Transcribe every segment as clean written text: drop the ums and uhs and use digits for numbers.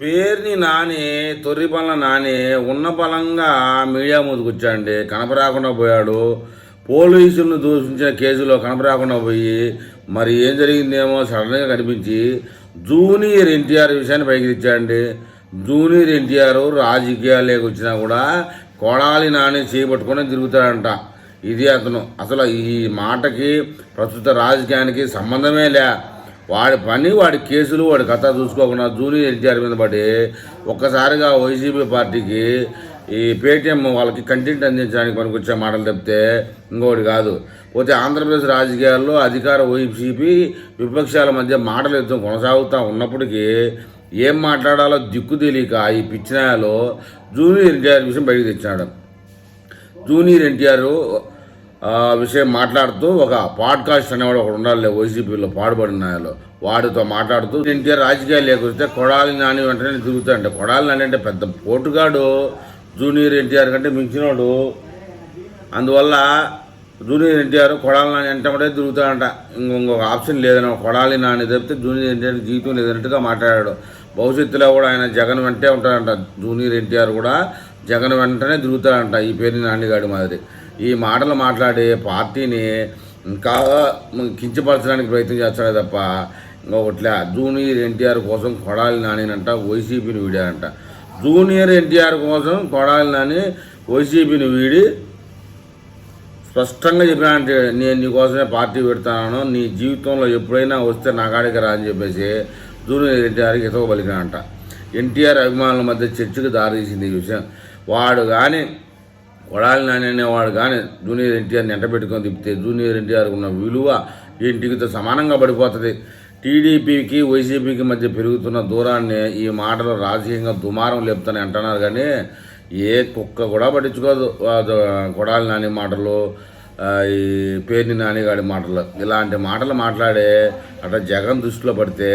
పేరుని నాని తొర్రి పనుల నాని ఉన్న బలంగా మీడియా ముందుకు వచ్చాడండి. కనపరాకుండా పోయాడు. పోలీసులను దూషించిన కేసులో కనపరాకుండా పోయి మరి ఏం జరిగిందేమో సడన్గా కనిపించి జూనియర్ ఎన్టీఆర్ విషయాన్ని పైకి తెచ్చాడండి. జూనియర్ ఎన్టీఆర్ రాజకీయాల్లోకి వచ్చినా కూడా కొడాలి నాని చేపట్టుకొని తిరుగుతాడంట. ఇది అసలు ఈ మాటకి ప్రస్తుత రాజకీయానికి సంబంధమే లే. వాడి పని వాడి కేసులు వాడి కథ చూసుకోకుండా జూనియర్ ఎన్టీఆర్ మీద పడి ఒక్కసారిగా వైసీపీ పార్టీకి ఈ పేటీఎం వాళ్ళకి కంటెంట్ అందించడానికి పనికొచ్చే మాటలు తప్పితే ఇంకోటి కాదు. పోతే ఆంధ్రప్రదేశ్ రాజకీయాల్లో అధికార వైసీపీ విపక్షాల మధ్య మాటల యుద్ధం కొనసాగుతూ ఉన్నప్పటికీ ఏం మాట్లాడాలో దిక్కు తెలియక ఈ పిచ్చినాయాలో జూనియర్ ఎన్టీఆర్ విషయం బయటకు తెచ్చినాడు. జూనియర్ ఎన్టీఆర్ విషయం మాట్లాడుతూ ఒక పాడ్కాస్ట్ అనేవాడు ఒకడు ఉండాలి వైసీపీలో పాడుపడినాయలో వాడితో మాట్లాడుతూ ఎన్టీఆర్ రాజకీయాలు లేకొస్తే కొడాలి నాని వెంటనే తిరుగుతాడంటే కొడాలి నాని అంటే పెద్ద పోటుగాడు, జూనియర్ ఎన్టీఆర్ కంటే మించినోడు. అందువల్ల జూనియర్ ఎన్టీఆర్ కొడాలి నాని అంటే తిరుగుతాడంట. ఇంకొక ఆప్షన్ లేదన్న కొడాలి నాని తప్పితే జూనియర్ ఎన్టీఆర్ జీవితం లేదన్నట్టుగా మాట్లాడాడు. భవిష్యత్తులో కూడా ఆయన జగన్ వెంటే ఉంటాడంట. జూనియర్ ఎన్టీఆర్ కూడా జగన్ వెంటనే తిరుగుతాడంట ఈ పేరు నానిగాడి మాదిరి. ఈ మాటలు మాట్లాడి పార్టీని ఇంకా కించపరచడానికి ప్రయత్నం చేస్తాడే తప్ప ఇంకొకట్లే. జూనియర్ ఎన్టీఆర్ కోసం కొడాలి నానినంట వైసీపీని వీడాడంట. జూనియర్ ఎన్టీఆర్ కోసం కొడాలి నాని వైసీపీని వీడి స్పష్టంగా చెప్పినానంటే నేను నీకోసమే పార్టీ పెడతాను, నీ జీవితంలో ఎప్పుడైనా వస్తే నా కాడికి రా అని చెప్పేసి జూనియర్ ఎన్టీఆర్కి ఎతవ పలికినాడంట. ఎన్టీఆర్ అభిమానుల మధ్య చర్చకు దారితీసింది ఈ విషయం. వాడు కానీ కొడాలి నాని అనేవాడు కానీ జూనియర్ ఎన్టీఆర్ని ఎంట పెట్టుకొని తిప్పితే జూనియర్ ఎన్టీఆర్కి ఉన్న విలువ ఇంటికితో సమానంగా పడిపోతుంది. టీడీపీకి వైసీపీకి మధ్య పెరుగుతున్న దూరాన్ని ఈ మాటలు రాజకీయంగా దుమారం లేపుతాని అంటున్నారు కానీ ఏ కుక్క కూడా పట్టించుకోదు. కొడాలి నాని మాటలు, ఈ పేర్ని నానిగాడి మాటలు, ఇలాంటి మాటలు మాట్లాడే అట్లా జగన్ దృష్టిలో పడితే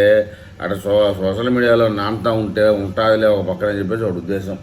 అట్లా సోషల్ మీడియాలో నాంతా ఉంటే ఉంటుందిలే ఒక పక్కన చెప్పేసి ఒక ఉద్దేశం.